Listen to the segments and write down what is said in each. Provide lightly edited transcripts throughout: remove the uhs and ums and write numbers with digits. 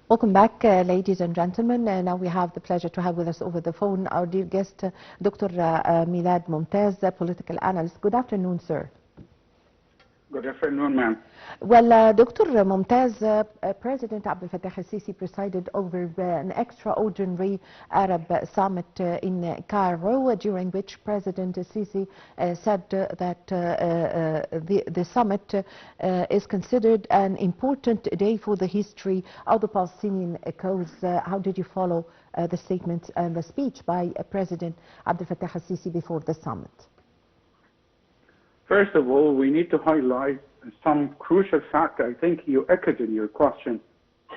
Welcome back, ladies and gentlemen. Now we have the pleasure to have with us over the phone our dear guest, Dr. Milad Momtaz, political analyst. Good afternoon, sir. Good afternoon, ma'am. Well, Dr. Momtaz, President Abdel Fattah al-Sisi presided over an extraordinary Arab summit in Cairo, during which President al-Sisi said that the summit is considered an important day for the history of the Palestinian cause. How did you follow the statement and the speech by President Abdel Fattah al-Sisi before the summit? First of all, we need to highlight some crucial fact. I think you echoed in your question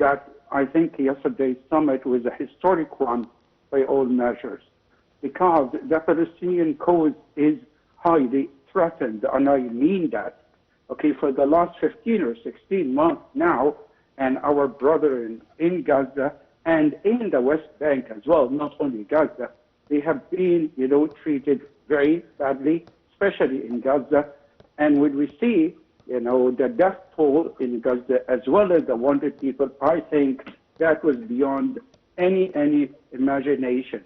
that I think yesterday's summit was a historic one by all measures, because the Palestinian cause is highly threatened, and I mean that. Okay, for the last 15 or 16 months now, and our brethren in Gaza and in the West Bank as well, not only Gaza, they have been, treated very badly, especially in Gaza. And when we see, the death toll in Gaza as well as the wounded people, I think that was beyond any imagination.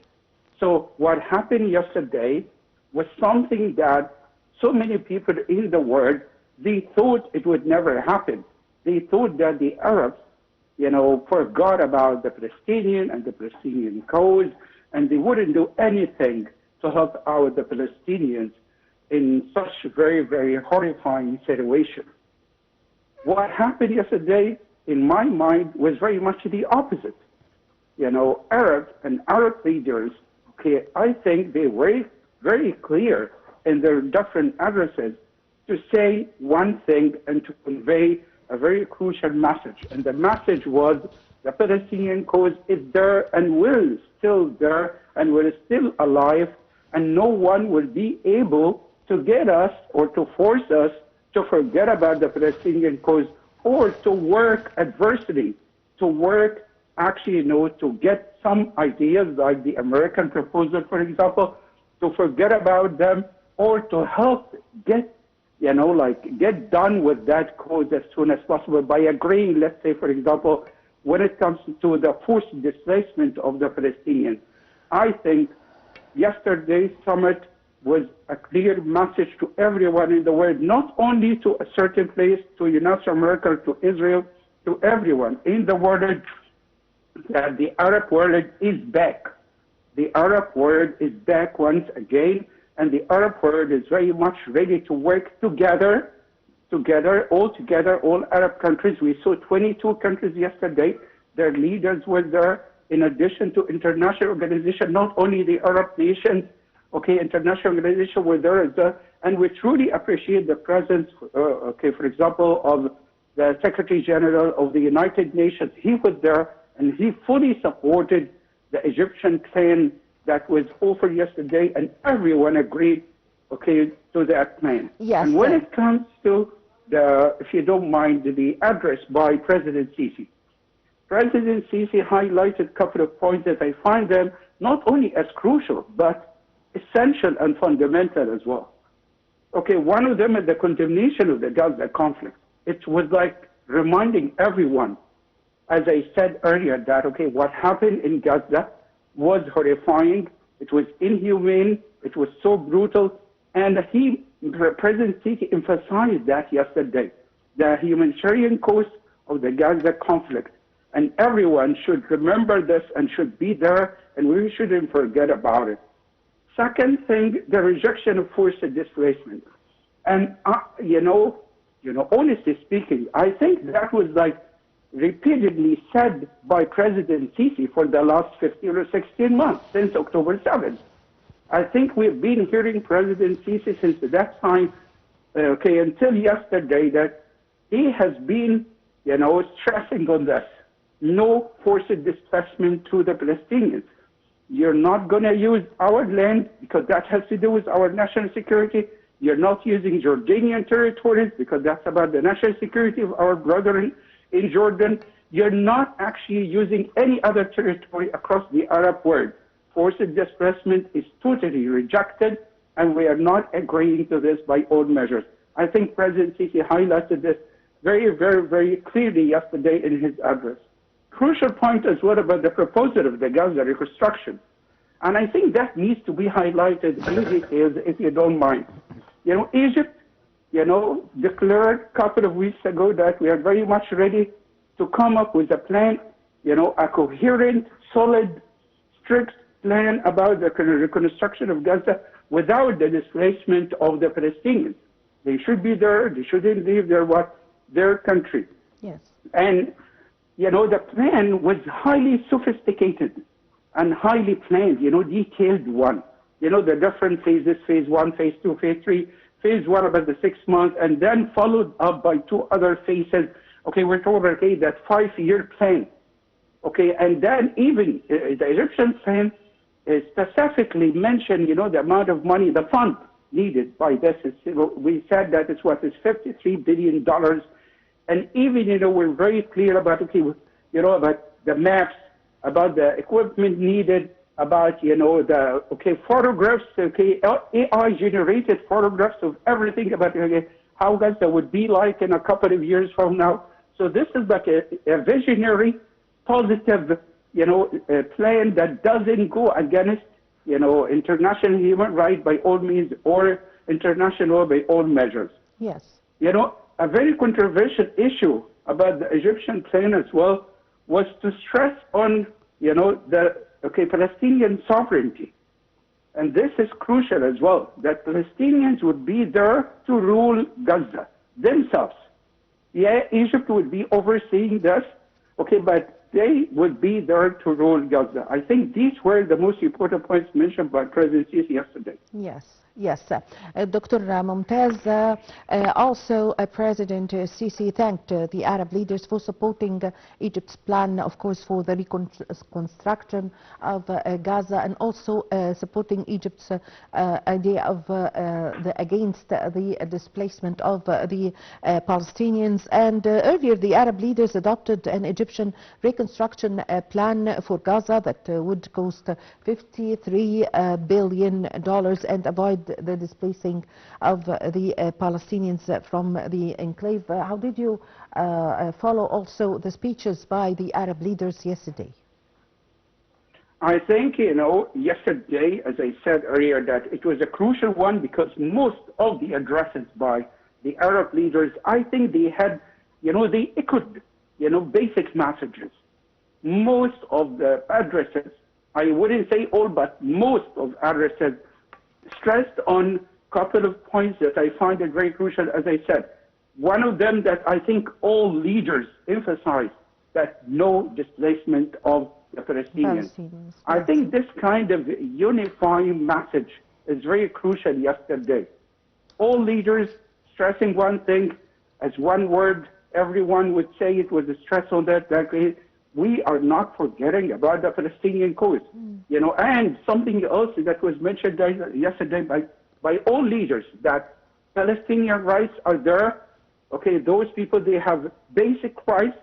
So what happened yesterday was something that so many people in the world, they thought it would never happen. They thought that the Arabs, forgot about the Palestinian and the Palestinian cause, and they wouldn't do anything to help out the Palestinians in such very, very horrifying situation. What happened yesterday, in my mind, was very much the opposite. Arabs and Arab leaders, okay, I think they were very clear in their different addresses to say one thing and to convey a very crucial message. And the message was the Palestinian cause is there and will still there and will still alive, and no one will be able to get us or to force us to forget about the Palestinian cause or to work adversely, to work actually, to get some ideas like the American proposal, for example, to forget about them or to help get, get done with that cause as soon as possible by agreeing, let's say, for example, when it comes to the forced displacement of the Palestinians. I think yesterday's summit was a clear message to everyone in the world, not only to a certain place, to United America, to Israel, to everyone in the world, that the Arab world is back. The Arab world is back once again, and the Arab world is very much ready to work together, all Arab countries. We saw 22 countries yesterday. Their leaders were there, in addition to international organizations, not only the Arab nations, international organizations were there as well, and we truly appreciate the presence, for example, of the Secretary General of the United Nations. He was there, and he fully supported the Egyptian plan that was offered yesterday, and everyone agreed, to that plan. Yes. And when it comes to if you don't mind, the address by President Sisi. President Sisi highlighted a couple of points that I find them not only as crucial, but essential and fundamental as well. One of them is the condemnation of the Gaza conflict. It was like reminding everyone, as I said earlier, that, what happened in Gaza was horrifying, it was inhumane, it was so brutal, and President Sisi emphasized that yesterday, the humanitarian cost of the Gaza conflict. And everyone should remember this and should be there, and we shouldn't forget about it. Second thing, the rejection of forced displacement. And, honestly speaking, I think that was repeatedly said by President Sisi for the last 15 or 16 months, since October 7th. I think we've been hearing President Sisi since that time, until yesterday, that he has been, stressing on this. No forced displacement to the Palestinians. You're not going to use our land because that has to do with our national security. You're not using Jordanian territories because that's about the national security of our brethren in Jordan. You're not actually using any other territory across the Arab world. Forced displacement is totally rejected, and we are not agreeing to this by all measures. I think President Sisi highlighted this very, very, very clearly yesterday in his address. crucial point as well about the proposal of the Gaza reconstruction. And I think that needs to be highlighted in details, if you don't mind. You know, Egypt, you know, declared a couple of weeks ago that we are very much ready to come up with a plan, you know, a coherent, solid, strict plan about the reconstruction of Gaza without the displacement of the Palestinians. They should be there. They shouldn't leave their country. Yes. And, you know, the plan was highly sophisticated and highly planned, you know, detailed one. You know, the different phases, phase 1, phase 2, phase 3, phase 1 about the 6 months, and then followed up by 2 other phases. Okay, we're talking about, okay, that 5-year plan. Okay, and then even the Egyptian plan specifically mentioned, you know, the amount of money, the fund needed by this. We said that it's what is $53 billion. And even, you know, we're very clear about, okay, you know, about the maps, about the equipment needed, about, you know, the, okay, photographs, okay, AI-generated photographs of everything about, okay, how Gaza would be like in a couple of years from now. So this is like a visionary, positive, you know, plan that doesn't go against, you know, international human rights by all means or international law by all measures. Yes. You know, a very controversial issue about the Egyptian plan as well was to stress on, you know, the, okay, Palestinian sovereignty. And this is crucial as well, that Palestinians would be there to rule Gaza themselves. Yeah, Egypt would be overseeing this, okay, but they would be there to rule Gaza. I think these were the most important points mentioned by President Sisi yesterday. Yes. Yes, Dr. Momtaz, also President Sisi thanked the Arab leaders for supporting Egypt's plan, of course, for the reconstruction of Gaza, and also supporting Egypt's idea of against the displacement of the Palestinians. And earlier, the Arab leaders adopted an Egyptian reconstruction plan for Gaza that would cost $53 billion and avoid the displacing of the Palestinians from the enclave. How did you follow also the speeches by the Arab leaders yesterday? I think, you know, yesterday, as I said earlier, that it was a crucial one because most of the addresses by the Arab leaders, I think they had, you know, they echoed, you know, basic messages. Most of the addresses, I wouldn't say all, but most of addresses stressed on a couple of points that I find it very crucial, as I said. One of them that I think all leaders emphasize, that no displacement of the Palestinians. I think this kind of unifying message is very crucial yesterday. All leaders stressing one thing as one word, everyone would say it was a stress on that we are not forgetting about the Palestinian cause. You know, and something else that was mentioned yesterday by all leaders, that Palestinian rights are there. Okay, those people, they have basic rights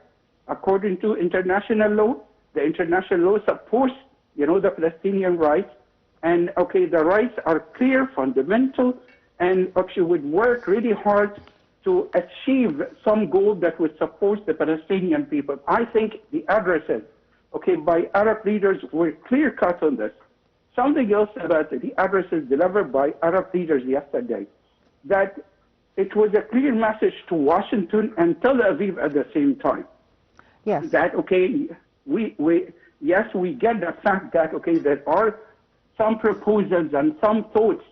according to international law. The international law supports, you know, the Palestinian rights. And, okay, the rights are clear, fundamental, and actually would work really hard to achieve some goal that would support the Palestinian people. I think the addresses, okay, by Arab leaders were clear-cut on this. Something else about the addresses delivered by Arab leaders yesterday, that it was a clear message to Washington and Tel Aviv at the same time. Yes. That, okay, yes, we get the fact that, okay, there are some proposals and some thoughts,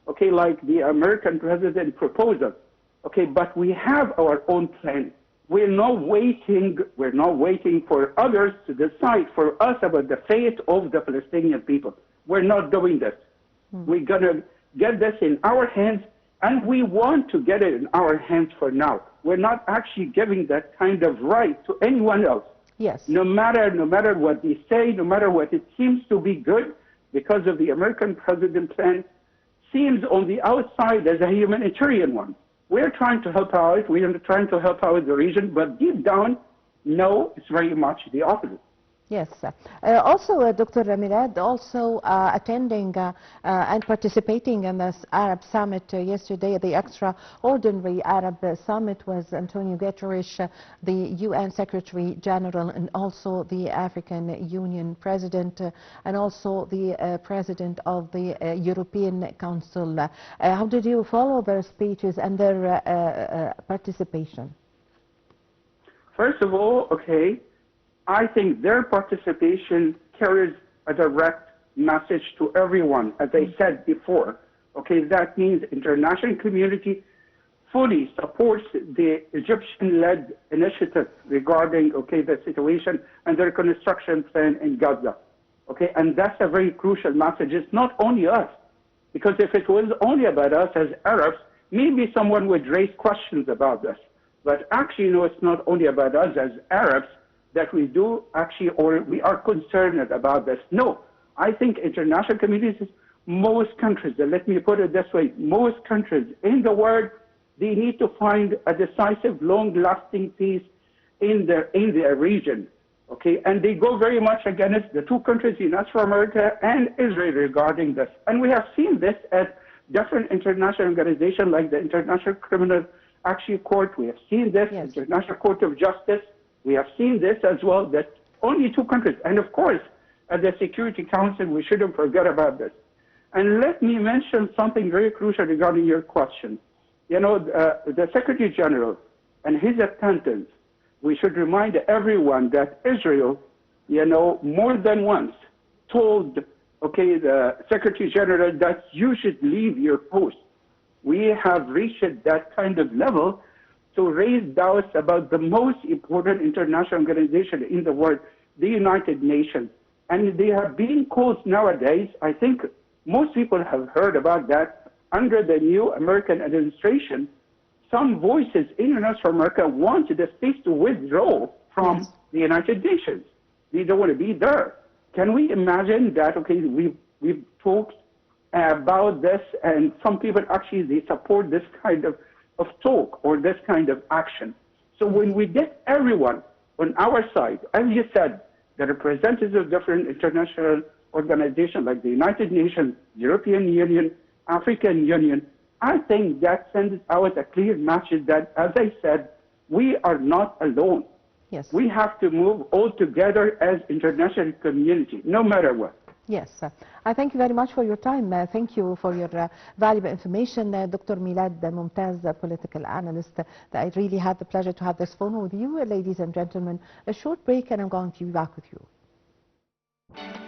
okay, like the American president proposal. Okay, but we have our own plan. We're not waiting for others to decide for us about the fate of the Palestinian people. We're not doing this. We're going to get this in our hands, and we want to get it in our hands for now. We're not actually giving that kind of right to anyone else. Yes. No matter what they say, no matter what it seems to be good, because of the American president plan, seems on the outside as a humanitarian one. We're trying to help out. We are trying to help out the region, but deep down, no, it's very much the opposite. Yes. Also, Dr. Milad, also attending and participating in this Arab Summit yesterday, the extraordinary Arab Summit, was Antonio Guterres, the UN Secretary General, and also the African Union President, and also the President of the European Council. How did you follow their speeches and their participation? First of all, okay, I think their participation carries a direct message to everyone, as I said before. Okay, that means international community fully supports the Egyptian-led initiative regarding, okay, the situation and the reconstruction plan in Gaza. Okay, and that's a very crucial message. It's not only us, because if it was only about us as Arabs, maybe someone would raise questions about this. But actually, no, it's not only about us as Arabs that we do actually, or we are concerned about this. No, I think international communities, most countries, and let me put it this way, most countries in the world, they need to find a decisive, long-lasting peace in their region. Okay, and they go very much against the two countries, the United States of America and Israel, regarding this. And we have seen this at different international organizations like the International Criminal Action Court. We have seen this, yes, International Court of Justice. We have seen this as well, that only two countries. And of course, at the Security Council, we shouldn't forget about this. And let me mention something very crucial regarding your question. You know, the Secretary General and his attendants, we should remind everyone that Israel, you know, more than once told, okay, the Secretary General that you should leave your post. We have reached that kind of level to raise doubts about the most important international organization in the world, the United Nations. And they are being called nowadays, I think most people have heard about that, under the new American administration, some voices in the United States of America want the states to withdraw from yes, the United Nations. They don't want to be there. Can we imagine that, okay, we've talked about this, and some people actually, they support this kind of talk or this kind of action. So when we get everyone on our side, as you said, the representatives of different international organizations like the United Nations, European Union, African Union, I think that sends out a clear message that, as I said, we are not alone. yes. We have to move all together as international community, no matter what. Yes, I thank you very much for your time. Thank you for your valuable information, Dr. Milad Momtaz, political analyst. I really had the pleasure to have this phone with you, ladies and gentlemen. A short break, and I'm going to be back with you.